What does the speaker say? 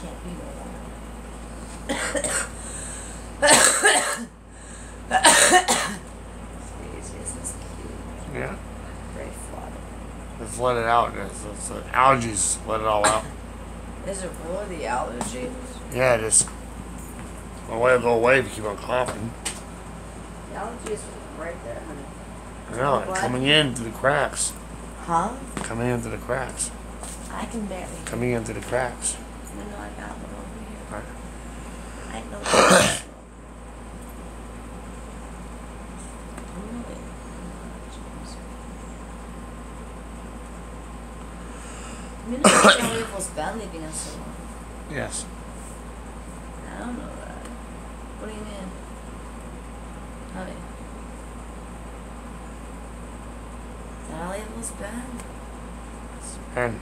can't be no more. Yeah. Very flooded. Just let it out. It's allergies. Let it all out. Is it really the allergies? Yeah, just let it go away if you keep on coughing. The allergies are right there, honey. I know, What? coming in through the cracks. Huh? Coming in through the cracks. I can barely. Coming in through the cracks. I know I got one over here. Right. I know that. Really? I mean, I can't believe what's been leaving us so long. Yes. I don't know that. What do you mean? Honey. Is that how it was been? And